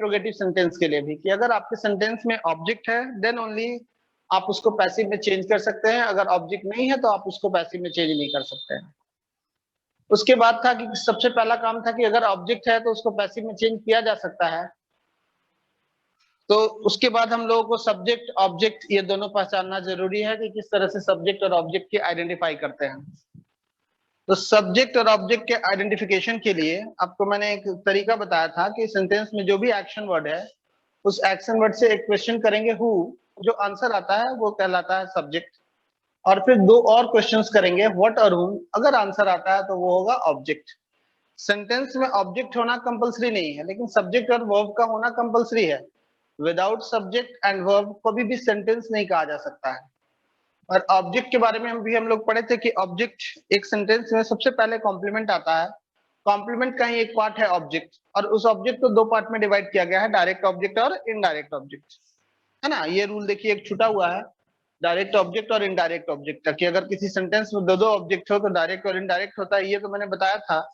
Interrogative sentence के लिए भी कि अगर आपके सेंटेंस में ऑब्जेक्ट है देन ओनली आप उसको पैसिव में चेंज कर सकते हैं, अगर ऑब्जेक्ट नहीं है तो आप उसको पैसिव में चेंज नहीं कर सकते हैं। उसके बाद था कि सबसे पहला काम था कि अगर ऑब्जेक्ट है तो उसको पैसिव में चेंज किया जा सकता है। तो उसके बाद हम लोगों को सब्जेक्ट ऑब्जेक्ट ये दोनों पहचानना जरूरी है कि किस तरह से सब्जेक्ट और ऑब्जेक्ट की आइडेंटिफाई करते हैं। तो सब्जेक्ट और ऑब्जेक्ट के आइडेंटिफिकेशन के लिए आपको मैंने एक तरीका बताया था कि सेंटेंस में जो भी एक्शन वर्ड है उस एक्शन वर्ड से एक क्वेश्चन करेंगे हु, जो आंसर आता है वो कहलाता है सब्जेक्ट, और फिर दो और क्वेश्चंस करेंगे व्हाट और हुम, अगर आंसर आता है तो वो होगा ऑब्जेक्ट। सेंटेंस में ऑब्जेक्ट होना कंपलसरी नहीं है लेकिन सब्जेक्ट और वर्ब का होना कंपलसरी है। विदाउट सब्जेक्ट एंड वर्ब कभी भी सेंटेंस नहीं कहा जा सकता है। और ऑब्जेक्ट के बारे में हम लोग पढ़े थे कि ऑब्जेक्ट एक सेंटेंस में सबसे पहले कॉम्प्लीमेंट आता है। कॉम्प्लीमेंट का ही एक पार्ट है ऑब्जेक्ट, और उस ऑब्जेक्ट को दो पार्ट में डिवाइड किया गया है, डायरेक्ट ऑब्जेक्ट और इनडायरेक्ट ऑब्जेक्ट, है ना। ये रूल देखिए एक छुटा हुआ है डायरेक्ट ऑब्जेक्ट और इनडायरेक्ट ऑब्जेक्ट का, कि अगर किसी सेंटेंस में दो दो ऑब्जेक्ट हो तो डायरेक्ट और इनडायरेक्ट होता है, ये तो मैंने बताया था।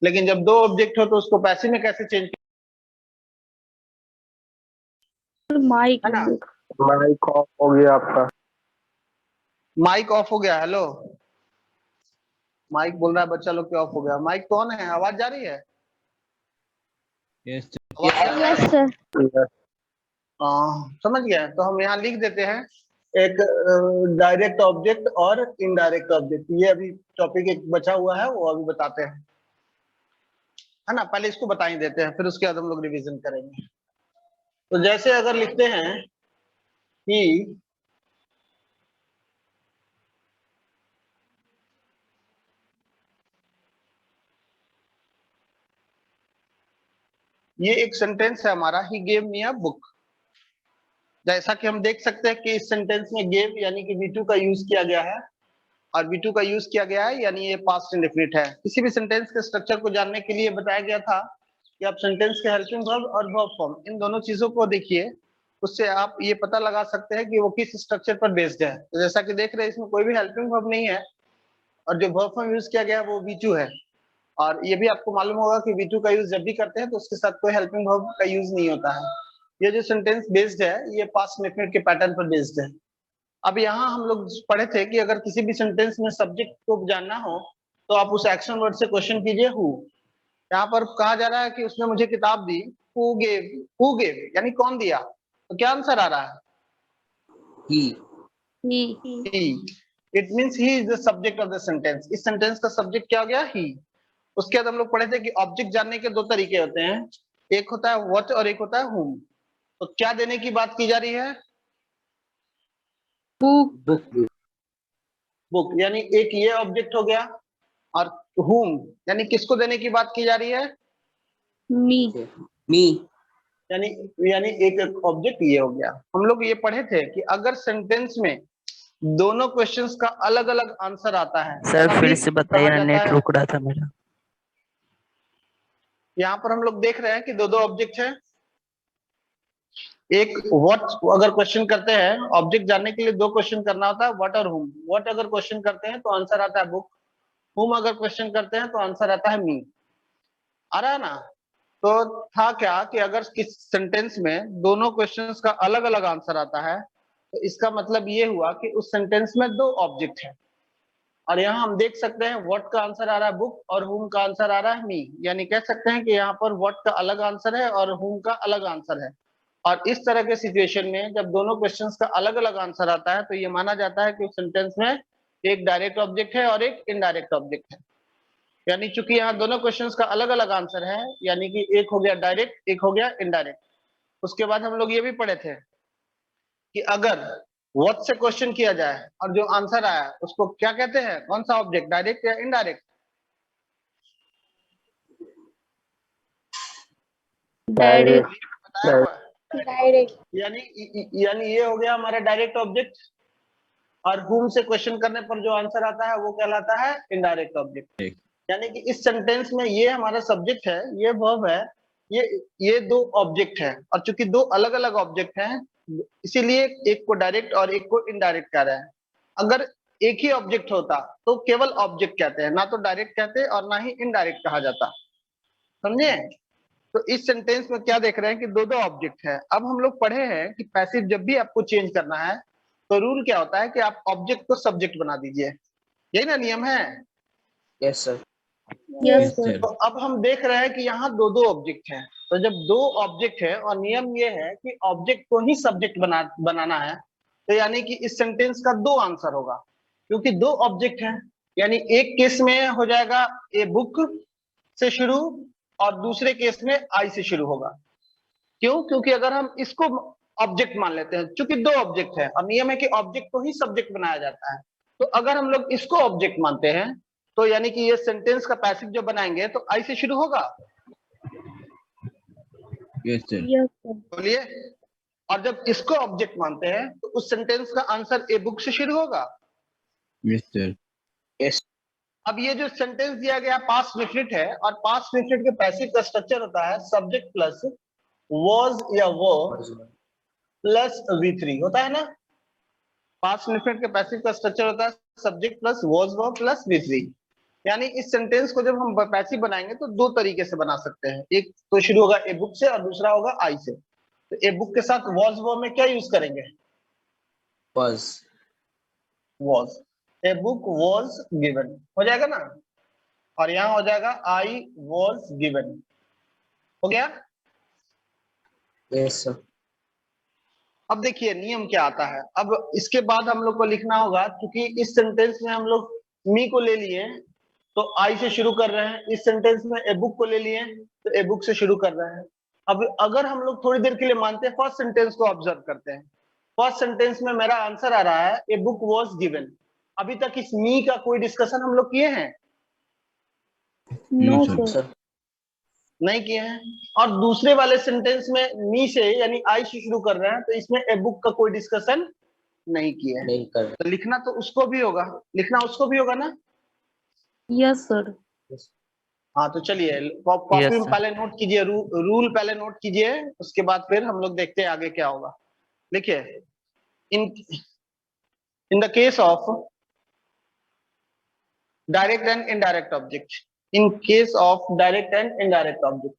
लेकिन जब दो ऑब्जेक्ट हो तो उसको पैसिव में कैसे चेंज, माइक है ना। माइक ऑफ हो गया आपका। माइक ऑफ हो गया, हेलो। माइक बोल रहा है बच्चा लोग के ऑफ हो गया। माइक तो ऑन है, आवाज जा रही है। Yes yes sir. समझ गया। तो हम यहाँ लिख देते हैं एक डायरेक्ट ऑब्जेक्ट और इनडायरेक्ट ऑब्जेक्ट, ये अभी टॉपिक एक बचा हुआ है वो अभी बताते हैं, है ना। पहले इसको बता ही देते हैं फिर उसके बाद हम लोग रिवीजन करेंगे। तो जैसे अगर लिखते हैं कि ये एक सेंटेंस है हमारा, he gave me a book. जैसा कि हम देख सकते हैं कि इस सेंटेंस में गेव यानी कि V2 का यूज किया गया है, और V2 का यूज किया गया है यानी ये पास्ट इंडेफिनिट है। किसी भी सेंटेंस के स्ट्रक्चर को जानने के लिए बताया गया था कि आप सेंटेंस के हेल्पिंग वर्ब और वर्ब फॉर्म इन दोनों चीजों को देखिए, उससे आप ये पता लगा सकते हैं कि वो किस स्ट्रक्चर पर बेस्ड है। तो जैसा कि देख रहे हैं इसमें कोई भी हेल्पिंग वर्ब नहीं है, और जो वर्ब फॉर्म यूज किया गया है वो V2 है। और ये भी आपको मालूम होगा कि V2 का यूज जब भी करते हैं तो उसके साथ कोई हेल्पिंग वर्ब का यूज नहीं होता है। ये जो सेंटेंस बेस्ड है ये पास्ट इंडेफिनिट के पैटर्न पर बेस्ड है। अब यहाँ हम लोग पढ़े थे कि अगर किसी भी सेंटेंस में सब्जेक्ट को जानना हो तो आप उस एक्शन वर्ड से क्वेश्चन कीजिए हु। यहाँ पर कहा जा रहा है कि उसने मुझे किताब दी, हु गेव, हु गेव यानी कौन दिया, तो क्या आंसर आ रहा है, he. It means he is the subject of the sentence. इस सेंटेंस का सब्जेक्ट क्या हो गया, ही। उसके बाद हम लोग पढ़े थे कि ऑब्जेक्ट जानने के दो तरीके होते हैं, एक होता है व्हाट और एक होता है हुम। तो क्या देने की बात की जा रही है, बुक। बुक, यानी एक ये ऑब्जेक्ट हो गया, और हुम यानी किसको देने की बात की जा रही है, मी। यानी यानी एक ऑब्जेक्ट ये हो गया। हम लोग ये पढ़े थे कि अगर सेंटेंस में दोनों क्वेश्चंस का अलग अलग आंसर आता है सर फिर से बताइए ना, नेट है। रुक रहा था मेरा। यहाँ पर हम लोग देख रहे हैं कि दो दो ऑब्जेक्ट है। एक व्हाट अगर क्वेश्चन करते हैं, ऑब्जेक्ट जानने के लिए दो क्वेश्चन करना होता है, व्हाट और हुम। व्हाट अगर क्वेश्चन करते हैं तो आंसर आता है बुक, हुम अगर क्वेश्चन करते हैं तो आंसर आता है मी। आ रहा है ना। तो था क्या कि अगर किस सेंटेंस में दोनों क्वेश्चंस का अलग अलग आंसर आता है तो इसका मतलब ये हुआ कि उस सेंटेंस में दो ऑब्जेक्ट है। और यहाँ हम देख सकते हैं व्हाट का आंसर आ रहा है बुक और हुम का आंसर आ रहा है मी, यानी कह सकते हैं कि यहाँ पर व्हाट का अलग आंसर है और हुम का अलग आंसर है। और इस तरह के सिचुएशन में जब दोनों क्वेश्चंस का अलग अलग आंसर आता है तो ये माना जाता है कि उस सेंटेंस में एक डायरेक्ट ऑब्जेक्ट है और एक इनडायरेक्ट ऑब्जेक्ट है। यानी चूंकि यहाँ दोनों क्वेश्चंस का अलग अलग आंसर है, यानी कि एक हो गया डायरेक्ट एक हो गया इनडायरेक्ट। उसके बाद हम लोग ये भी पढ़े थे कि अगर व्हाट से क्वेश्चन किया जाए और जो आंसर आया उसको क्या कहते हैं, कौन सा ऑब्जेक्ट, डायरेक्ट या इनडायरेक्ट, बताया हुआ है। यानी ये हो गया हमारा डायरेक्ट ऑब्जेक्ट, और हुम से क्वेश्चन करने पर जो आंसर आता है वो कहलाता है इनडायरेक्ट ऑब्जेक्ट। यानी कि इस सेंटेंस में ये हमारा सब्जेक्ट है, ये वर्ब है, ये दो ऑब्जेक्ट है, और चूंकि दो अलग अलग ऑब्जेक्ट हैं इसीलिए एक को डायरेक्ट और एक को इनडायरेक्ट कह रहे हैं। अगर एक ही ऑब्जेक्ट होता तो केवल ऑब्जेक्ट कहते हैं, ना तो डायरेक्ट कहते और ना ही इनडायरेक्ट कहा जाता। समझे। तो इस सेंटेंस में क्या देख रहे हैं कि दो दो ऑब्जेक्ट है। अब हम लोग पढ़े हैं कि पैसिव जब भी आपको चेंज करना है तो रूल क्या होता है कि आप ऑब्जेक्ट को सब्जेक्ट बना दीजिए, यही ना नियम है। Yes, sir. Yes, Yes, sir. sir. तो अब हम देख रहे हैं कि यहाँ दो दो ऑब्जेक्ट हैं, तो जब दो ऑब्जेक्ट है और नियम ये है कि ऑब्जेक्ट को ही सब्जेक्ट बनाना है, तो यानी कि इस सेंटेंस का दो आंसर होगा, क्योंकि दो ऑब्जेक्ट है। यानी एक केस में हो जाएगा ए बुक से शुरू और दूसरे केस में आई से शुरू होगा। क्यों? क्योंकि अगर हम इसको ऑब्जेक्ट मान लेते हैं, चूंकि दो ऑब्जेक्ट है और नियम है कि ऑब्जेक्ट को ही सब्जेक्ट बनाया जाता है, तो अगर हम लोग इसको ऑब्जेक्ट मानते हैं तो यानी कि ये सेंटेंस का पैसिव जो बनाएंगे तो आई से शुरू होगा। Yes, sir. Yes, sir. बोलिए। और जब इसको ऑब्जेक्ट मानते हैं तो उस सेंटेंस का आंसर ए बुक से शुरू होगा। Yes, sir. Yes. अब ये जो सेंटेंस दिया गया पास्ट डिफिनिट है, और पास्ट डिफिनिट के पैसिव का स्ट्रक्चर होता है सब्जेक्ट प्लस वॉज या वो प्लस V3 होता है ना। पास्ट डिफिनिट के पैसिव का स्ट्रक्चर होता है सब्जेक्ट प्लस वॉज वो प्लस V3। यानी इस सेंटेंस को जब हम पैसिव बनाएंगे तो दो तरीके से बना सकते हैं, एक तो शुरू होगा ए बुक से और दूसरा होगा आई से। तो ए बुक के साथ वॉज वो में क्या यूज करेंगे? Was. Was. A book was given हो जाएगा ना, और यहाँ हो जाएगा आई वॉज गिवन। हो गया। Yes, sir. अब देखिए नियम क्या आता है। अब इसके बाद हम लोग को लिखना होगा, क्योंकि इस सेंटेंस में हम लोग मी को ले लिए तो आई से शुरू कर रहे हैं, इस सेंटेंस में ए बुक को ले लिए तो ए बुक से शुरू कर रहे हैं। अब अगर हम लोग थोड़ी देर के लिए मानते हैं, फर्स्ट सेंटेंस को ऑब्जर्व करते हैं। फर्स्ट सेंटेंस में मेरा आंसर आ रहा है ए बुक वॉज गिवन। अभी तक इस मी का कोई डिस्कशन हम लोग किए हैं? No, sir. sir. Sir. नहीं किए हैं। और दूसरे वाले सेंटेंस में मी से यानी आई से शुरू कर रहे हैं, तो इसमें ए बुक का कोई डिस्कशन नहीं किए हैं। नहीं कर. तो लिखना तो उसको भी होगा, लिखना उसको भी होगा ना। Yes, sir. Yes. हाँ तो चलिए कॉपी Yes, में sir. पहले नोट कीजिए, रूल पहले नोट कीजिए, उसके बाद फिर हम लोग देखते हैं आगे क्या होगा। देखिए in in the case of direct and indirect object, in case of direct and indirect object,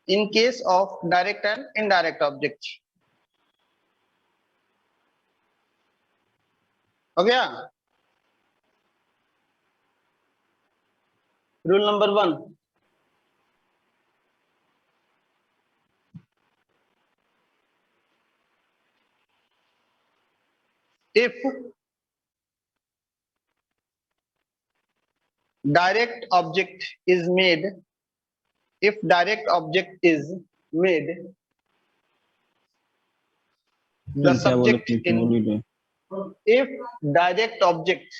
in case of direct and indirect object, हो गया। Rule number 1, if direct object is made, if direct object is made the Sir, क्या बोले subject please in, बोल लीजिए. if direct object,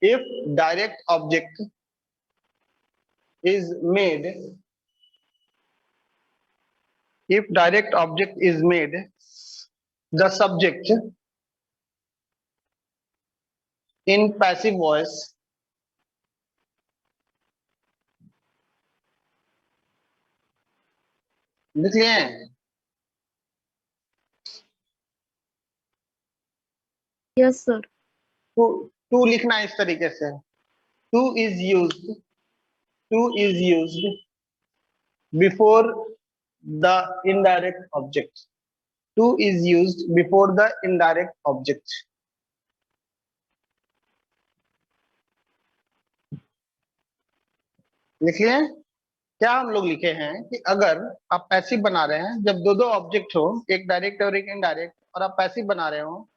if direct object is made, if direct object is made the subject in passive voice, लिख लिए हैं? Yes, sir. To लिखना है इस तरीके से, two is used before the indirect object, two is used before the indirect object. लिखिए क्या हम लोग लिखे हैं कि अगर आप पैसिव बना रहे हैं, जब दो दो ऑब्जेक्ट हो, एक डायरेक्ट और एक इनडायरेक्ट, और आप पैसिव बना रहे हो,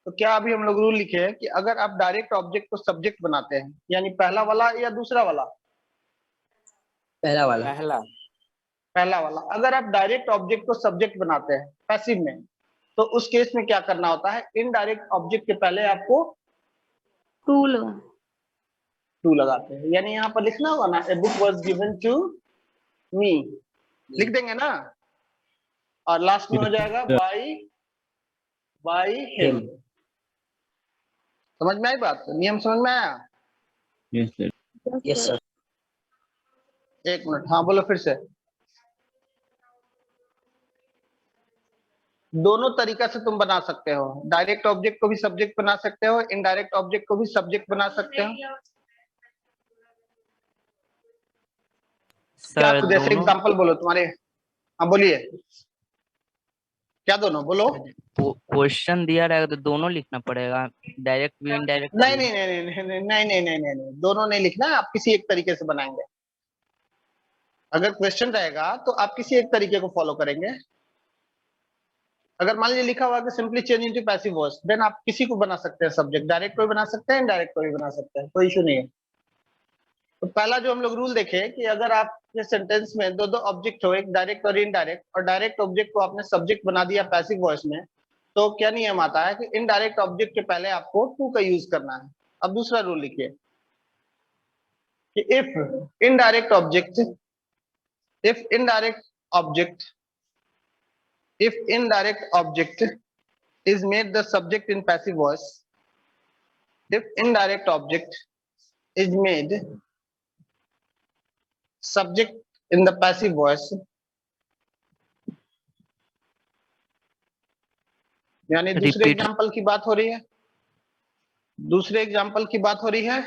तो क्या अभी हम लोग रूल लिखे हैं कि अगर आप डायरेक्ट ऑब्जेक्ट को सब्जेक्ट बनाते हैं, यानी पहला वाला या दूसरा वाला? पहला वाला. पहला वाला। अगर आप डायरेक्ट ऑब्जेक्ट को सब्जेक्ट बनाते हैं पैसिव में, तो उस केस में क्या करना होता है? इनडायरेक्ट ऑब्जेक्ट के पहले आपको Two लगा. टू लगाते हैं। यानी यहाँ पर लिखना होगा ना a book was given to me, लिख देंगे ना, और लास्ट में हो जाएगा बाय हिम। Him. समझ में आई बात? नियम समझ में आया? Yes, sir. Yes, sir. एक मिनट, हाँ बोलो फिर से। दोनों तरीका से तुम बना सकते हो, डायरेक्ट ऑब्जेक्ट को भी सब्जेक्ट बना सकते हो, इनडायरेक्ट ऑब्जेक्ट को भी सब्जेक्ट बना सकते हो। क्या सर जैसे दोनों एग्जांपल बोलो तुम्हारे। हाँ बोलिए, क्या दोनों बोलो। क्वेश्चन दिया रहेगा तो दोनों लिखना पड़ेगा, डायरेक्ट भी इनडायरेक्ट नहीं भी। नहीं नहीं नहीं नहीं नहीं नहीं नहीं नहीं नहीं, दोनों नहीं लिखना है, आप किसी एक तरीके से बनाएंगे। अगर क्वेश्चन रहेगा तो आप किसी एक तरीके को फॉलो करेंगे। अगर मान लीजिए लिखा हुआ कि simply change into passive voice, then आप किसी को बना सकते हैं सब्जेक्ट, डायरेक्ट को भी बना सकते हैं, इनडायरेक्ट को भी बना सकते हैं, कोई इशू नहीं है। तो पहला जो हम लोग रूल देखे कि अगर आपके सेंटेंस में दो दो ऑब्जेक्ट हो, एक डायरेक्ट और इनडायरेक्ट, और डायरेक्ट ऑब्जेक्ट को आपने सब्जेक्ट बना दिया पैसिव वॉइस में, तो क्या नियम आता है कि इनडायरेक्ट ऑब्जेक्ट के पहले आपको टू का यूज करना है। अब दूसरा रूल लिखिए कि if indirect object if indirect object is made the subject in passive voice, if indirect object is made subject in the passive voice, यानी दूसरे Repeat. एग्जांपल की बात हो रही है, दूसरे एग्जांपल की बात हो रही है।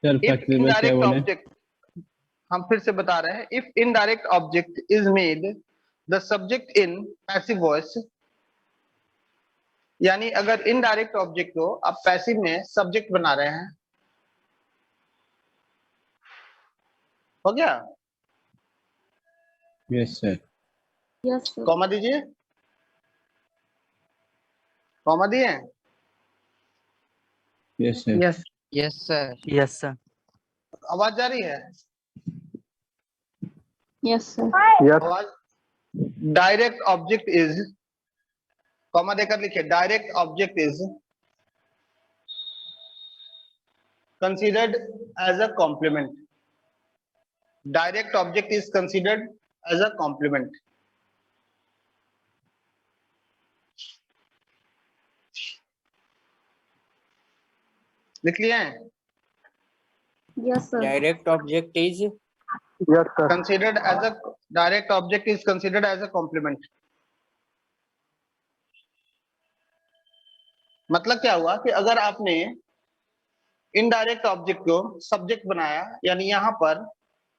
सर इफ फैक्टर में क्या इनडायरेक्ट बोले? ऑब्जेक्ट, हम फिर से बता रहे हैं, if indirect object is made the subject in passive voice, यानी अगर इनडायरेक्ट ऑब्जेक्ट को आप पैसिव में सब्जेक्ट बना रहे हैं, हो गया। Yes sir. Yes, sir. Comma दीजिए, कॉमा दिए। Yes sir. Yes yes sir. Yes sir. आवाज जा रही है? Yes, sir. यस आवाज। डायरेक्ट ऑब्जेक्ट इज, कॉमा देकर लिखिए, direct object is considered as a complement, direct object is considered as a complement. लिख लिए हैं? Yes, sir. Direct object is yes sir. Considered as a, direct object is considered as a complement. मतलब क्या हुआ कि अगर आपने indirect object को सब्जेक्ट बनाया, यानी यहां पर,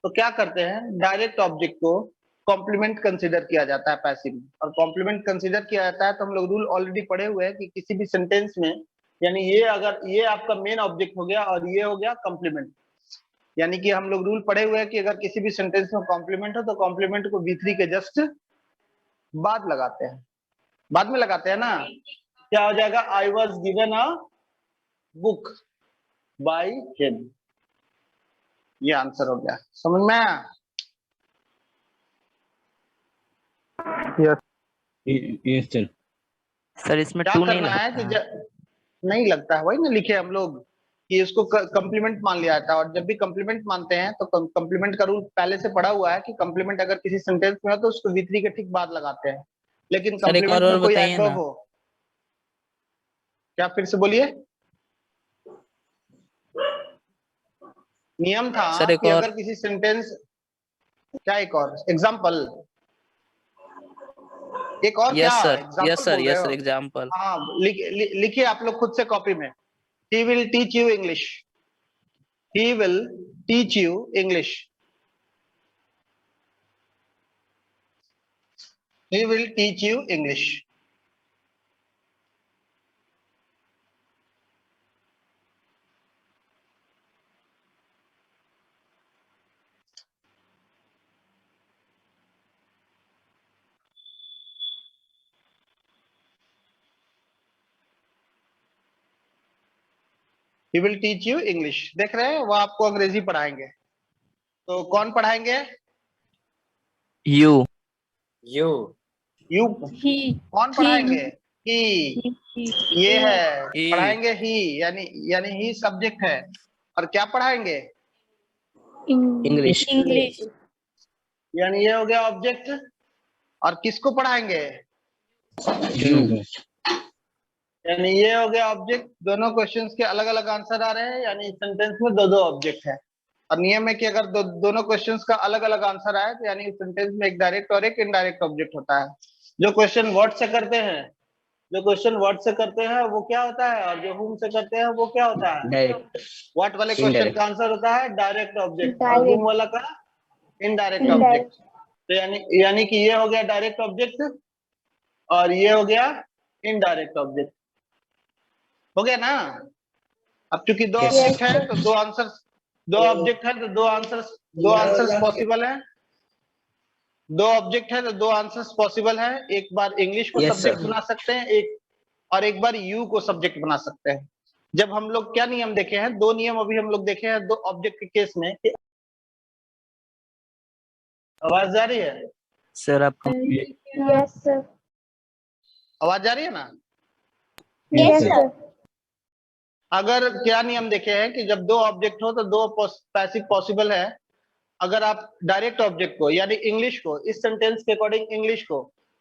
तो क्या करते हैं, डायरेक्ट ऑब्जेक्ट को कॉम्प्लीमेंट कंसीडर किया जाता है पैसिव में, और कॉम्प्लीमेंट कंसीडर किया जाता है तो हम लोग रूल ऑलरेडी पढ़े हुए हैं कि किसी भी सेंटेंस में, यानी ये अगर ये आपका मेन ऑब्जेक्ट हो गया और ये हो गया कॉम्प्लीमेंट, यानी कि हम लोग रूल पढ़े हुए हैं कि अगर किसी भी सेंटेंस में कॉम्प्लीमेंट हो तो कॉम्प्लीमेंट को V3 के जस्ट बाद लगाते हैं, बाद में लगाते हैं ना। क्या हो जाएगा, I was given a book by him, ये आंसर हो गया। समझ में आया? Yes yes sir. सर इसमें क्या टू नहीं करना है कि लगता है। नहीं लगता है, वही ना लिखे हम लोग कि इसको कंप्लीमेंट मान लिया जाता है, और जब भी कंप्लीमेंट मानते हैं तो कंप्लीमेंट का रूल पहले से पढ़ा हुआ है कि कंप्लीमेंट अगर किसी सेंटेंस में हो तो उसको V3 के ठीक बाद लगाते हैं, लेकिन सर, एक कंप्लीमेंट और में कोई बताइए एडवर्ब ना। हो। क्या, फिर से बोलिए। नियम था सर, एक कि और। अगर किसी सेंटेंस, क्या एक और एग्जाम्पल, एक और क्या yes sir, example yes sir, बोल रहे यस हो? Sir, example. हाँ लिखिए आप लोग खुद से कॉपी में, he will teach you English, he will teach you English, he will teach you English। he will teach you English, देख रहे हैं, वो आपको अंग्रेजी पढ़ाएंगे। तो कौन पढ़ाएंगे? यू। यू। यू। He. कौन पढ़ाएंगे? he, He. ये है He. पढ़ाएंगे ही, यानी ही सब्जेक्ट है, और क्या पढ़ाएंगे? English. English. यानी ये हो गया ऑब्जेक्ट, और किसको पढ़ाएंगे? यू। यानी ये हो गया ऑब्जेक्ट। दोनों क्वेश्चंस के अलग अलग आंसर आ रहे हैं, यानी सेंटेंस में दो दो ऑब्जेक्ट है, और नियम है कि अगर दोनों क्वेश्चंस का अलग अलग आंसर आए तो यानी सेंटेंस में एक डायरेक्ट और एक इनडायरेक्ट ऑब्जेक्ट होता है। जो क्वेश्चन व्हाट से करते हैं, जो क्वेश्चन व्हाट से करते हैं वो क्या होता है, और जो whom से करते हैं वो क्या होता है? डायरेक्ट व्हाट वाले क्वेश्चन Indirect. का आंसर होता है डायरेक्ट ऑब्जेक्ट, और Direct. whom वाला का इनडायरेक्ट Indirect. ऑब्जेक्ट। तो यानी कि ये हो गया डायरेक्ट ऑब्जेक्ट और ये हो गया इनडायरेक्ट ऑब्जेक्ट, हो गया ना? अब चूंकि दो Yes. ऑब्जेक्ट है तो दो आंसर, दो ऑब्जेक्ट है तो दो आंसर्स पॉसिबल है। दो ऑब्जेक्ट है तो दो आंसर्स पॉसिबल है। एक बार इंग्लिश को Yes, सब्जेक्ट sir. बना सकते हैं, एक बार यू को सब्जेक्ट बना सकते हैं। जब हम लोग क्या नियम देखे हैं, दो नियम अभी हम लोग देखे हैं दो ऑब्जेक्ट के केस में। आवाज जा रही है? सर आपका Yes, sir. आवाज जा रही है ना? Yes, sir. अगर क्या नियम देखे हैं कि जब दो ऑब्जेक्ट हो तो दो पैसिव पॉसिबल है। अगर आप डायरेक्ट ऑब्जेक्ट को यानी इंग्लिश को, इस सेंटेंस के अकॉर्डिंग इंग्लिश को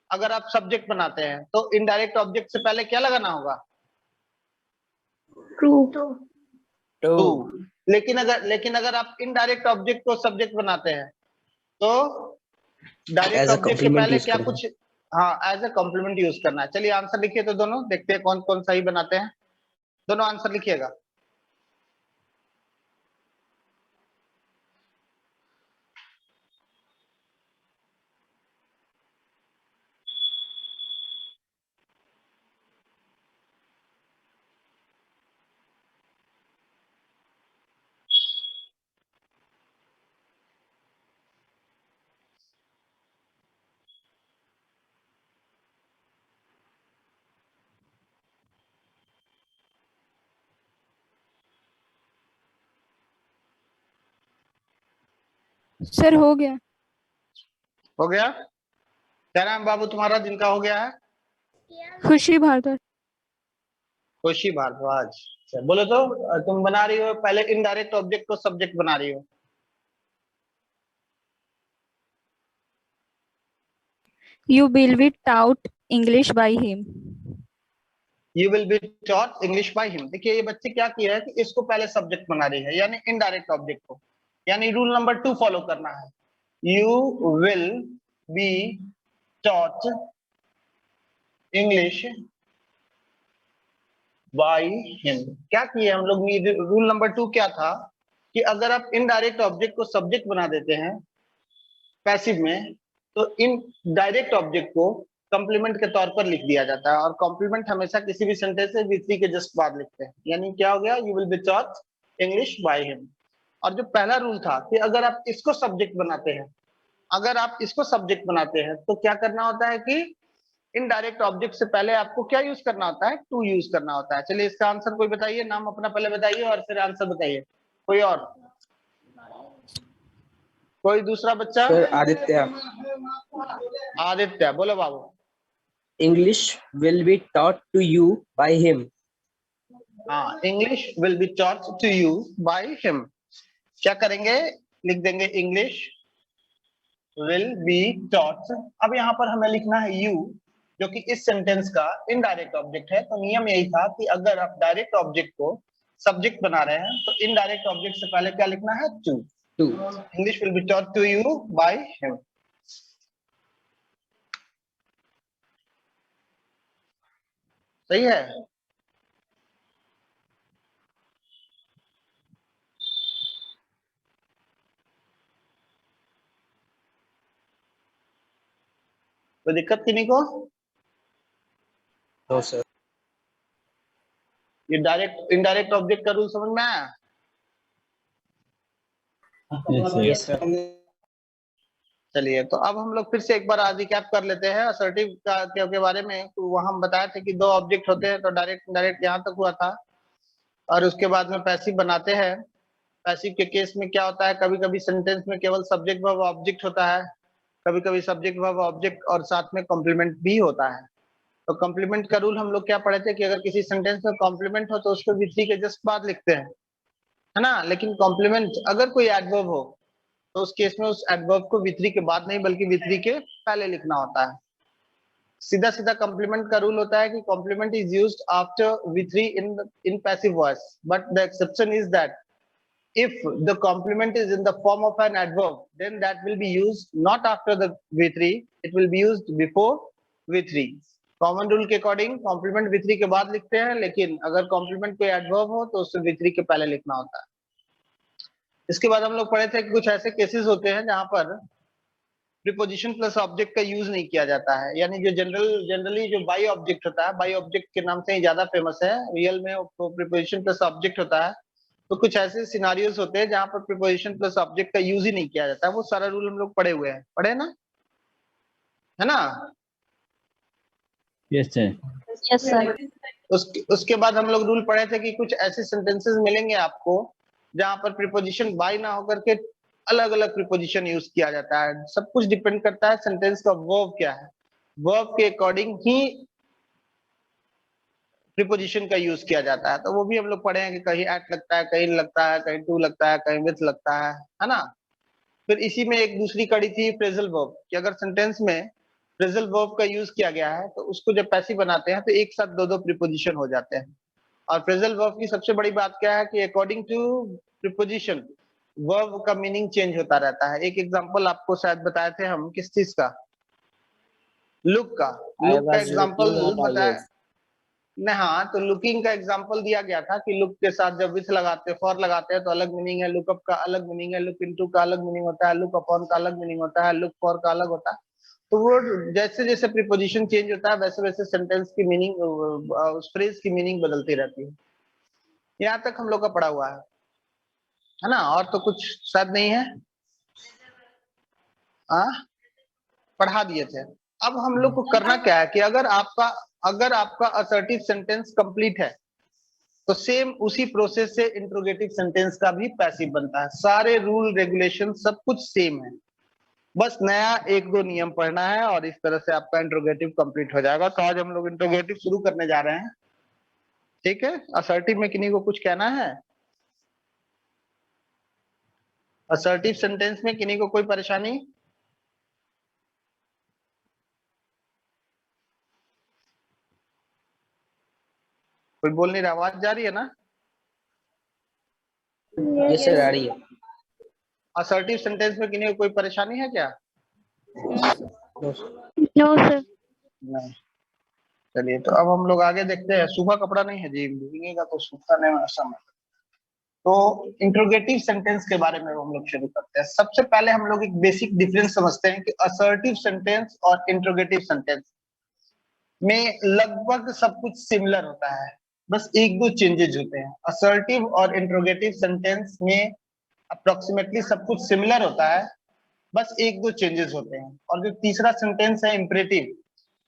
अगर आप सब्जेक्ट बनाते हैं तो इनडायरेक्ट ऑब्जेक्ट से पहले क्या लगाना होगा? True. टू। Two. लेकिन अगर आप इनडायरेक्ट ऑब्जेक्ट को सब्जेक्ट बनाते हैं तो डायरेक्ट As a ऑब्जेक्ट के complement पहले use क्या करना। कुछ, हाँ एज ए कॉम्प्लीमेंट यूज करना है। चलिए आंसर लिखिए तो दोनों, देखते हैं कौन कौन सही बनाते हैं। दोनों आंसर लिखिएगा। सर हो गया। हो गया? क्या नाम बाबू तुम्हारा जिनका हो गया है? खुशी भारद्वाज। खुशी भारद्वाज। अच्छा, बोलो तो तुम बना रही हो पहले इनडायरेक्ट ऑब्जेक्ट को सब्जेक्ट बना रही हो। You will be taught English by him. You will be taught English by him. देखिए ये बच्चे क्या किया है कि इसको पहले सब्जेक्ट बना रही है, यानी इनडायरेक्ट ऑब्जेक्ट को, यानी रूल नंबर 2 फॉलो करना है। You will be taught English by him. क्या किया हम लोग? रूल नंबर 2 क्या था कि अगर आप इनडायरेक्ट ऑब्जेक्ट को सब्जेक्ट बना देते हैं पैसिव में तो इन डायरेक्ट ऑब्जेक्ट को कॉम्प्लीमेंट के तौर पर लिख दिया जाता है, और कॉम्प्लीमेंट हमेशा किसी भी सेंटेंस से V3 के जस्ट बाद लिखते हैं। यानी क्या हो गया? You will be taught English by him. और जो पहला रूल था कि अगर आप इसको सब्जेक्ट बनाते हैं, अगर आप इसको सब्जेक्ट बनाते हैं तो क्या करना होता है कि इनडायरेक्ट ऑब्जेक्ट से पहले आपको क्या यूज करना होता है? टू यूज करना होता है। चलिए इसका आंसर कोई बताइए, नाम अपना पहले बताइए और फिर आंसर बताइए। कोई और? कोई दूसरा बच्चा? Sir, Aditya. आदित्य, बोलो बाबू। English will be taught to you by him. हाँ, English will be taught to you by him. क्या करेंगे? लिख देंगे इंग्लिश विल बी टॉट। अब यहाँ पर हमें लिखना है यू, जो कि इस सेंटेंस का इनडायरेक्ट ऑब्जेक्ट है। तो नियम यही था कि अगर आप डायरेक्ट ऑब्जेक्ट को सब्जेक्ट बना रहे हैं तो इनडायरेक्ट ऑब्जेक्ट से पहले क्या लिखना है? Two. Two. English will be taught to you by him. सही है? कोई दिक्कत किन्हीं को? No, sir. ये डायरेक्ट इनडायरेक्ट ऑब्जेक्ट का रूल समझ में आया? Yes, sir. Yes, sir. चलिए तो अब हम लोग फिर से एक बार रिकैप कर लेते हैं असर्टिव के बारे में। तो वहां हम बताए थे कि दो ऑब्जेक्ट होते हैं, तो डायरेक्ट इनडायरेक्ट यहाँ तक हुआ था, और उसके बाद में पैसिव बनाते हैं। पैसिव के केस में क्या होता है, कभी कभी सेंटेंस में केवल सब्जेक्ट वर्ब ऑब्जेक्ट होता है, कभी कभी सब्जेक्ट वर्ब ऑब्जेक्ट और साथ में कॉम्प्लीमेंट भी होता है। तो कॉम्प्लीमेंट का रूल हम लोग क्या पढ़े थे कि अगर किसी सेंटेंस में कॉम्प्लीमेंट हो तो उसको V3 के जस्ट बाद लिखते हैं, है ना? लेकिन कॉम्प्लीमेंट अगर कोई एडवर्ब हो तो उस केस में उस एडवर्ब को V3 के बाद नहीं बल्कि V3 के पहले लिखना होता है। सीधा सीधा कॉम्प्लीमेंट का रूल होता है कि complement is used after V3 in passive voice, but the exception is that if the complement is in the form of an adverb, then that will be used not after the V3, it will be used before with 3। Common rule के according complement with 3 के बाद लिखते हैं, लेकिन अगर complement कोई adverb हो तो उसे with 3 के पहले लिखना होता है। इसके बाद हम लोग पढ़े थे कि कुछ ऐसे केसेस होते हैं जहां पर प्रीपोजिशन प्लस ऑब्जेक्ट का यूज नहीं किया जाता है, यानी जो जनरली जो बाई ऑब्जेक्ट होता है, बाई ऑब्जेक्ट के नाम से ही ज्यादा फेमस है, रियल में वो प्रीपोजिशन प्लस ऑब्जेक्ट होता है। तो कुछ ऐसे सिनारियोज होते हैं जहां पर प्रीपोजिशन प्लस ऑब्जेक्ट का यूज ही नहीं किया जाता है। वो सारा रूल हम लोग पढ़े हुए हैं, पढ़े ना, है ना। Yes, sir. Yes, sir. उसके बाद हम लोग रूल पढ़े थे कि कुछ ऐसे सेंटेंसेस मिलेंगे आपको जहां पर प्रीपोजिशन बाय ना होकर के अलग अलग प्रीपोजिशन यूज किया जाता है। सब कुछ डिपेंड करता है सेंटेंस का वर्ब क्या है, वर्ब के अकॉर्डिंग ही प्रीपोजिशन का यूज किया जाता है। तो वो भी हम लोग पढ़े हैं कि कहीं एट लगता है, कहीं लगता है, कहीं टू लगता है, कहीं विथ लगता है ना। फिर इसी में एक दूसरी कड़ी थी फ्रेजल वर्ब, कि अगर सेंटेंस में फ्रेजल वर्ब का यूज किया गया है तो उसको जब पैसिव बनाते हैं तो एक साथ दो दो प्रीपोजिशन हो जाते हैं। और फ्रेजल वर्ब की सबसे बड़ी बात क्या है कि अकॉर्डिंग टू प्रीपोजिशन वर्ब का मीनिंग चेंज होता रहता है। एक एग्जांपल आपको शायद बताए थे हम, किस चीज का, लुक का। लुक का एग्जांपल बताया नहीं, हाँ, तो लुकिंग का एग्जांपल दिया गया था कि लुक के साथ जब विथ लगाते हैं, फॉर लगाते हैं तो अलग मीनिंग है, लुकअप का अलग मीनिंग है, लुक इनटू का अलग मीनिंग होता है, लुक अपॉन का अलग मीनिंग होता है, लुक फॉर का अलग होता है। तो वो जैसे जैसे प्रीपोजिशन चेंज होता है वैसे वैसे सेंटेंस की मीनिंग, उस फ्रेज की मीनिंग बदलती रहती है। यहाँ तक हम लोग का पढ़ा हुआ है ना। और तो कुछ शायद नहीं है, पढ़ा दिए थे। अब हम लोग को करना क्या है कि अगर आपका असर्टिव सेंटेंस कंप्लीट है तो सेम उसी प्रोसेस से इंट्रोगेटिव सेंटेंस का भी पैसिव बनता है। सारे रूल रेगुलेशन सब कुछ सेम है, बस नया एक दो नियम पढ़ना है और इस तरह से आपका इंट्रोगेटिव कंप्लीट हो जाएगा। तो आज हम लोग इंट्रोगेटिव शुरू करने जा रहे हैं, ठीक है। असर्टिव में किन्हीं को कुछ कहना है? असर्टिव सेंटेंस में किन्हीं को कोई परेशानी? कोई बोल नहीं रहा, आवाज जा रही है ना? Yes, sir, आ रही है। असर्टिव सेंटेंस में किन्हीं को कोई परेशानी है क्या? No, sir. नहीं। चलिए, तो अब हम लोग आगे देखते हैं। सूखा कपड़ा नहीं है जी, भीगेगा तो सूखा नहीं होना समय। तो इंट्रोगेटिव सेंटेंस के बारे में हम लोग शुरू करते हैं। सबसे पहले हम लोग एक बेसिक डिफरेंस समझते हैं कि असर्टिव सेंटेंस और इंट्रोगेटिव सेंटेंस में लगभग सब कुछ सिमिलर होता है, बस एक दो चेंजेस होते हैं। असर्टिव और इंट्रोगेटिव सेंटेंस में अप्रोक्सीमेटली सब कुछ सिमिलर होता है, बस एक दो चेंजेस होते हैं। और जो तीसरा सेंटेंस है इंपरेटिव,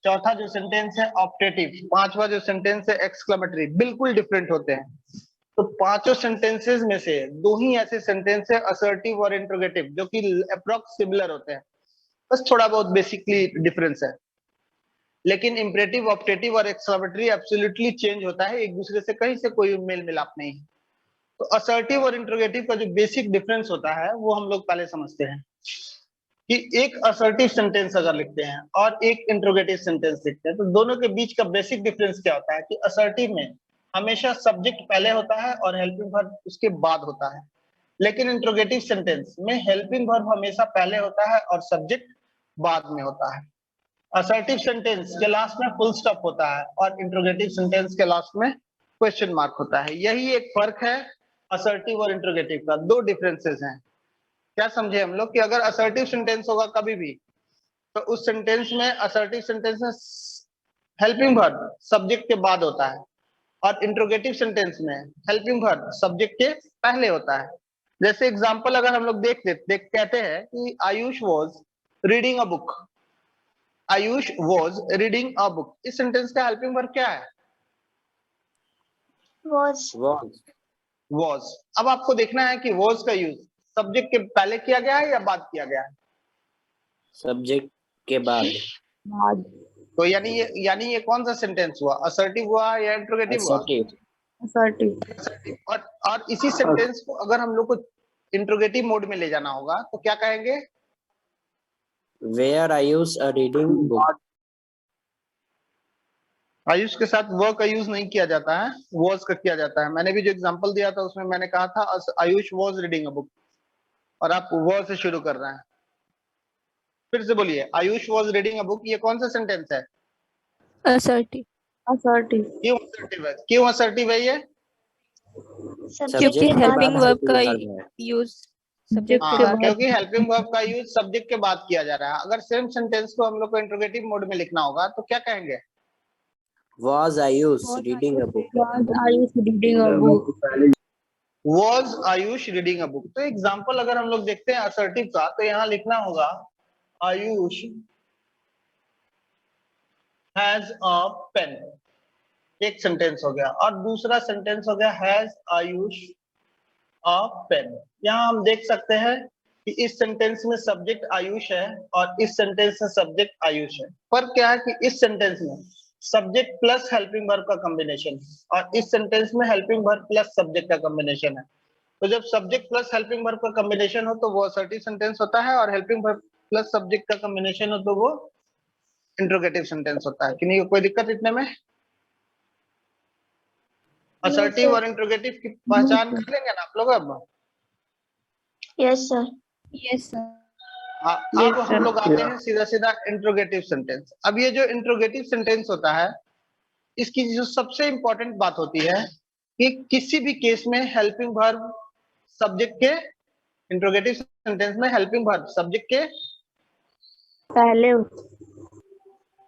चौथा जो सेंटेंस है ऑप्टेटिव, पांचवा जो सेंटेंस है एक्सक्लेमेटरी, बिल्कुल डिफरेंट होते हैं। तो पांचों सेंटेंसेस में से दो ही ऐसे सेंटेंस है असर्टिव और इंट्रोगेटिव जो कि अप्रोक्स सिमिलर होते हैं, बस थोड़ा बहुत बेसिकली डिफरेंस है। लेकिन इंपरेटिव, ऑप्टेटिव और एक्सक्लेमेटरी एब्सोल्युटली चेंज होता है, एक दूसरे से कहीं से कोई मेल मिलाप नहीं है। तो असर्टिव और इंट्रोगेटिव का जो बेसिक डिफरेंस होता है वो हम लोग पहले समझते हैं कि एक असर्टिव सेंटेंस अगर लिखते हैं और एक इंट्रोगेटिव सेंटेंस लिखते हैं तो दोनों के बीच का बेसिक डिफरेंस क्या होता है कि असर्टिव में हमेशा सब्जेक्ट पहले होता है और हेल्पिंग वर्ब उसके बाद होता है, लेकिन इंट्रोगेटिव सेंटेंस में हेल्पिंग वर्ब हमेशा पहले होता है और सब्जेक्ट बाद में होता है। असर्टिव सेंटेंस के लास्ट में फुल स्टॉप होता है और इंट्रोगेटिव सेंटेंस के लास्ट में क्वेश्चन मार्क होता है। यही एक फर्क है असर्टिव और इंट्रोगेटिव का, दो डिफरेंसेस हैं। क्या समझे हम लोग कि अगर असर्टिव सेंटेंस होगा कभी भी तो उस सेंटेंस में, असर्टिव सेंटेंस में हेल्पिंग वर्ब सब्जेक्ट के बाद होता है और इंट्रोगेटिव सेंटेंस में हेल्पिंग वर्ब सब्जेक्ट के पहले होता है। जैसे एग्जांपल अगर हम लोग देख कहते हैं कि Ayush was reading a book, Ayush was reading a book, इस सेंटेंस का हेल्पिंग वर्ब क्या है? वाज। अब आपको देखना है कि वाज का यूज सब्जेक्ट के पहले किया गया है या बाद किया गया है? सब्जेक्ट के बाद। तो यानी ये कौन सा सेंटेंस हुआ, असर्टिव हुआ या इंट्रोगेटिव हुआ? Assertive. और इसी सेंटेंस को अगर हम लोग को इंट्रोगेटिव मोड में ले जाना होगा तो क्या कहेंगे? Where Ayush are reading book. Ayush के साथ वो का यूज नहीं किया जाता है, वॉज का किया जाता है। मैंने भी जो एग्जांपल दिया था उसमें मैंने कहा था Ayush was reading a book और आप वो से शुरू कर रहे हैं। फिर से बोलिए, Ayush was reading a book, ये कौन सा सेंटेंस है? assertive, क्यों assertive है ये? क्योंकि Subject के हेल्पिंग बाद वर्ब का helping verb है। यूज सब्जेक्ट के हाँ, बाद। क्योंकि हेल्पिंग वर्ब का यूज सब्जेक्ट के बाद किया जा रहा है। अगर सेम सेंटेंस को हम लोग को इंट्रोगेटिव मोड में लिखना होगा तो क्या कहेंगे? Was Ayush reading a book? Was Ayush reading a book. तो एग्जांपल अगर हम लोग देखते हैं असर्टिव का, तो यहाँ लिखना होगा आयुष हैज अ पेन। एक सेंटेंस हो गया। और दूसरा सेंटेंस हो गया हैज आयुष अ पेन। यहाँ हम देख सकते हैं कि इस सेंटेंस में सब्जेक्ट आयुष है और इस सेंटेंस में सब्जेक्ट आयुष है। फर्क क्या है कि इस सेंटेंस में सब्जेक्ट प्लस हेल्पिंग वर्ब का कॉम्बिनेशन है और इस सेंटेंस में हेल्पिंग वर्ब प्लस सब्जेक्ट का कॉम्बिनेशन है। तो जब सब्जेक्ट प्लस हेल्पिंग वर्ब का कॉम्बिनेशन हो तो वो असर्टिव सेंटेंस होता है, और हेल्पिंग वर्ब प्लस सब्जेक्ट का कॉम्बिनेशन हो तो वो इंट्रोगेटिव सेंटेंस होता है। कि नहीं, कोई दिक्कत इतने में? असर्टिव और इंट्रोगेटिव की पहचान कर लेंगे ना आप लोग अब? Yes sir. Yes sir. अब हम लोग आते हैं सीधा सीधा इंट्रोगेटिव सेंटेंस। अब ये जो इंट्रोगेटिव सेंटेंस होता है, इसकी जो सबसे इंपॉर्टेंट बात होती है कि किसी भी केस में हेल्पिंग वर्ब सब्जेक्ट के, इंट्रोगेटिव सेंटेंस में हेल्पिंग वर्ब सब्जेक्ट के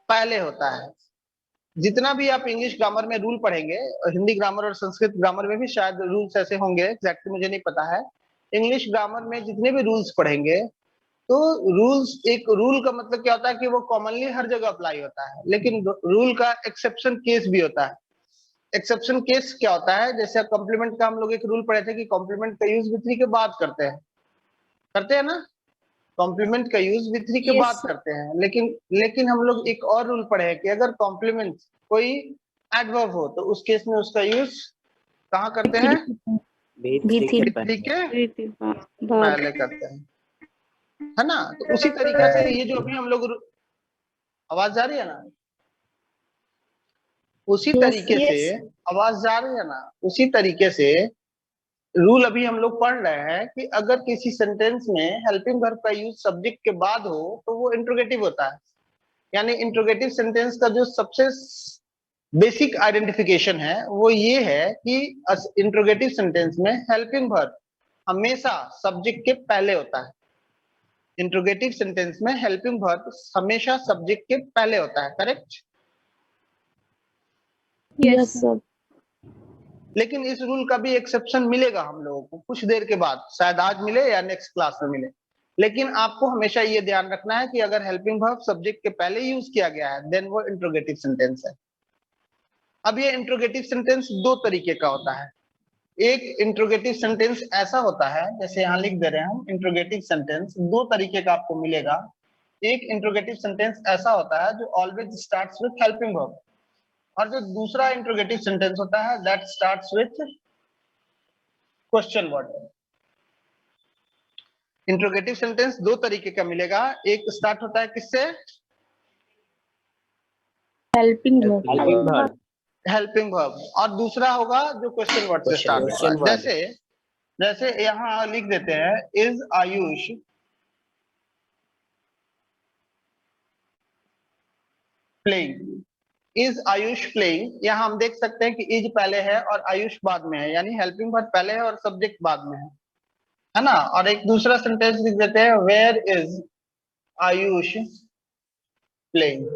पहले होता है। जितना भी आप इंग्लिश ग्रामर में रूल पढ़ेंगे, हिंदी ग्रामर और संस्कृत ग्रामर में भी शायद रूल्स ऐसे होंगे, एग्जैक्टली मुझे नहीं पता है। इंग्लिश ग्रामर में जितने भी रूल्स पढ़ेंगे, तो रूल्स, एक रूल का मतलब क्या होता है कि वो कॉमनली हर जगह अप्लाई होता है, लेकिन रूल का एक्सेप्शन केस भी होता है। एक्सेप्शन केस क्या होता है? जैसे कॉम्प्लीमेंट का हम लोग एक रूल पढ़े थे कि कॉम्प्लीमेंट का यूज विथ के बाद करते हैं ना? कॉम्प्लीमेंट का यूज विथ के Yes, बाद sir. करते हैं। लेकिन हम लोग एक और रूल पढ़े हैं कि अगर कॉम्प्लीमेंट कोई एडवर्ब हो तो उस केस में उसका यूज कहाँ करते हैं? V3 के पहले करते हैं, है ना? तो उसी तरीके से ये जो अभी हम लोग, आवाज जा रही है ना? उसी तरीके से आवाज जा रही है ना? उसी तरीके से रूल अभी हम लोग पढ़ रहे हैं कि अगर किसी सेंटेंस में हेल्पिंग वर्ब का यूज सब्जेक्ट के बाद हो तो वो इंट्रोगेटिव होता है। यानी इंट्रोगेटिव सेंटेंस का जो सबसे बेसिक आइडेंटिफिकेशन है वो ये है कि इंट्रोगेटिव सेंटेंस में हेल्पिंग वर्ब हमेशा सब्जेक्ट के पहले होता है। इंट्रोगेटिव सेंटेंस में हेल्पिंग वर्ब हमेशा सब्जेक्ट के पहले होता है, करेक्ट? Yes sir. लेकिन इस रूल का भी एक्सेप्शन मिलेगा हम लोगों को कुछ देर के बाद, शायद आज मिले या नेक्स्ट क्लास में मिले। लेकिन आपको हमेशा ये ध्यान रखना है कि अगर हेल्पिंग वर्ब सब्जेक्ट के पहले यूज किया गया है देन वो इंट्रोगेटिव सेंटेंस है। अब ये इंट्रोगेटिव सेंटेंस दो तरीके का होता है। एक इंट्रोगेटिव सेंटेंस ऐसा होता है, जैसे यहाँ लिख दे रहे हैं हम, इंट्रोगेटिव सेंटेंस दो तरीके का आपको मिलेगा। एक इंट्रोगेटिव सेंटेंस ऐसा होता है जो always starts with helping verb, और जो दूसरा इंट्रोगेटिव सेंटेंस होता है that starts with question word. Interrogative sentence दो तरीके का मिलेगा। एक स्टार्ट होता है किससे? Helping helping verb. और दूसरा होगा जो क्वेश्चन वर्ड से स्टार्ट होगा। जैसे यहाँ लिख देते हैं is Ayush playing. Is Ayush playing, यहाँ हम देख सकते हैं कि इज पहले है और आयुष बाद में है, यानी हेल्पिंग वर्ब पहले है और सब्जेक्ट बाद में है ना? और एक दूसरा सेंटेंस लिख देते हैं वेयर इज आयुष प्लेइंग।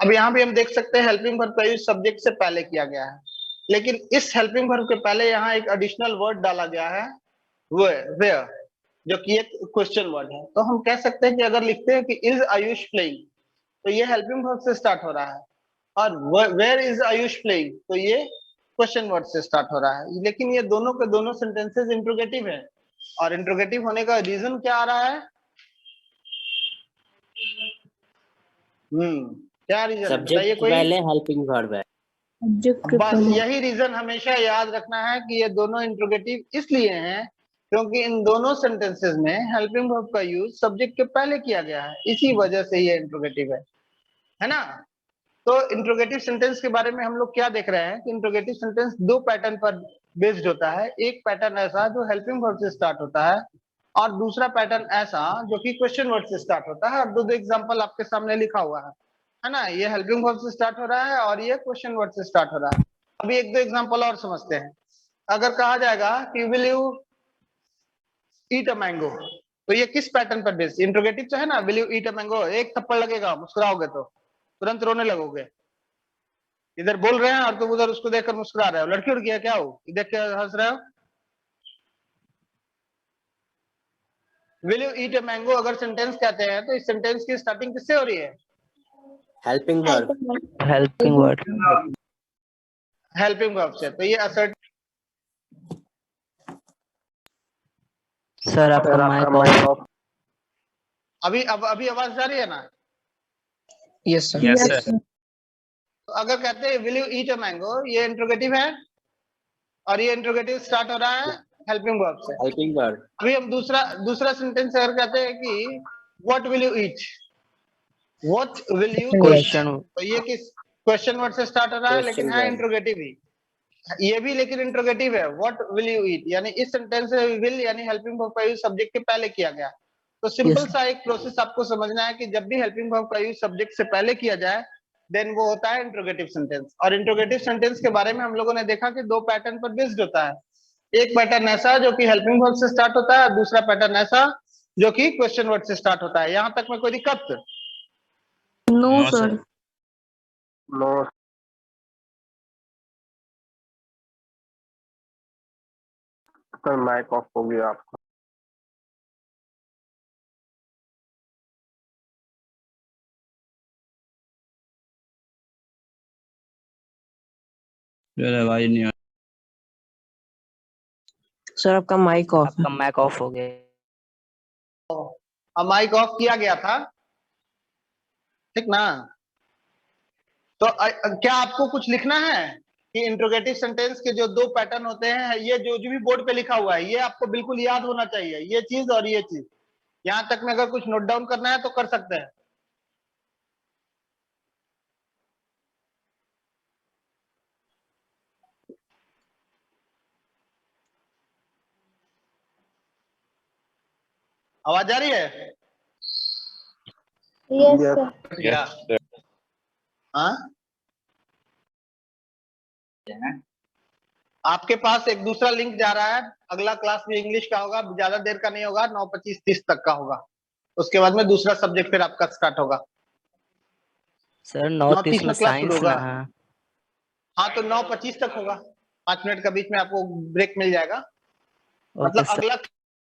अब यहाँ भी हम देख सकते हैं हेल्पिंग वर्ब का यूज सब्जेक्ट से पहले किया गया है, लेकिन इस हेल्पिंग वर्ब के पहले यहाँ एक एडिशनल वर्ड डाला गया है वेयर, जो कि एक क्वेश्चन वर्ड है। तो हम कह सकते हैं कि अगर लिखते हैं कि इज आयुष प्लेइंग तो ये हेल्पिंग वर्ब से स्टार्ट हो रहा है, और वेयर इज आयुष प्लेइंग तो ये क्वेश्चन वर्ड से स्टार्ट हो रहा है। लेकिन ये दोनों के दोनों सेंटेंसेस इंट्रोगेटिव है, और इंट्रोगेटिव होने का रीजन क्या आ रहा है? क्या रीजन है? बताइए कोई। पहले हेल्पिंग वर्ब है। बस यही रीजन हमेशा याद रखना है कि ये दोनों इंट्रोगेटिव इसलिए हैं क्योंकि इन दोनों सेंटेंसेस में हेल्पिंग वर्ब का यूज सब्जेक्ट के पहले किया गया है, इसी वजह से ये इंट्रोगेटिव है ना? तो इंट्रोगेटिव सेंटेंस के बारे में हम लोग क्या देख रहे हैं कि इंट्रोगेटिव सेंटेंस दो पैटर्न पर बेस्ड होता है। एक पैटर्न ऐसा जो हेल्पिंग वर्ब से स्टार्ट होता है, और दूसरा पैटर्न ऐसा जो कि क्वेश्चन वर्ड से स्टार्ट होता है। और दो एग्जांपल आपके सामने लिखा हुआ है। है ना, ये हेल्पिंग वर्ब से स्टार्ट हो रहा है और ये क्वेश्चन वर्ड से स्टार्ट हो रहा है। अभी एक दो एग्जांपल और समझते हैं। अगर कहा जाएगा कि will you eat a mango, तो ये किस पैटर्न पर बेस्ड, इंट्रोगेटिव तो है ना, will you eat a mango, एक थप्पड़ लगेगा, मुस्कुराओगे तो तुरंत रोने लगोगे। इधर बोल रहे हैं और तुम उधर उसको देखकर मुस्कुरा रहे हो, लड़की उड़की है क्या हो, देख के हंस रहे हो। Will you eat a mango अगर सेंटेंस कहते हैं तो इस सेंटेंस की स्टार्टिंग किससे हो रही है? Helping verb. Helping word. Helping verb से। तो ये असर्ट, सर आपका सर माइक आपका ऑफ। Mic off. अभी आवाज जा रही है ना? Yes, sir. Yes, sir. तो अगर कहते हैं will you eat a mango, ये इंट्रोगेटिव है और ये इंट्रोगेटिव स्टार्ट हो रहा है हेल्पिंग वर्ब से। Helping verb. अभी हम दूसरा सेंटेंस अगर कहते हैं कि what will you eat, what will you eat, question. तो ये किस क्वेश्चन वर्ड से स्टार्ट हो रहा है, लेकिन Question है verb. इंट्रोगेटिव ही, ये भी लेकिन इंट्रोगेटिव है। व्हाट विल यू ईट, यानी इस सेंटेंस से विल यानी हेल्पिंग वर्ब का यूज सब्जेक्ट के पहले किया गया। तो सिंपल सा एक प्रोसेस आपको समझना है कि जब भी हेल्पिंग वर्ब का यूज सब्जेक्ट से पहले किया जाए देन वो होता है इंट्रोगेटिव सेंटेंस। और इंट्रोगेटिव सेंटेंस के बारे में हम लोगों ने देखा कि दो पैटर्न पर बेस्ड होता है। एक पैटर्न ऐसा जो कि हेल्पिंग वर्ब से स्टार्ट होता है, दूसरा पैटर्न ऐसा जो कि क्वेश्चन वर्ड से स्टार्ट होता है। यहां तक में कोई दिक्कत? No, sir. No sir, mic off हो गया आपका। आवाज नहीं आ Sir, आपका mic off. आपका माइक ऑफ हो गया। अब माइक ऑफ किया गया था, ठीक ना? तो क्या आपको कुछ लिखना है कि इंट्रोगेटिव सेंटेंस के जो दो पैटर्न होते हैं, ये जो भी बोर्ड पे लिखा हुआ है ये आपको बिल्कुल याद होना चाहिए, ये चीज और ये चीज। यहां तक में अगर कुछ नोट डाउन करना है तो कर सकते हैं। आवाज आ रही है? Yes, Yes. sir. क्या? हाँ, आपके पास एक दूसरा लिंक जा रहा है, अगला क्लास भी इंग्लिश का होगा, ज्यादा देर का नहीं होगा, 9:25-30 तक का होगा। उसके बाद में दूसरा सब्जेक्ट फिर आपका स्टार्ट होगा। सर 9:30 9:30 में में क्लास शुरू साइंस होगा। ना है। हाँ, तो 9:25 तक होगा, 5 मिनट का बीच में आपको ब्रेक मिल जाएगा। ओके मतलब सर। अगला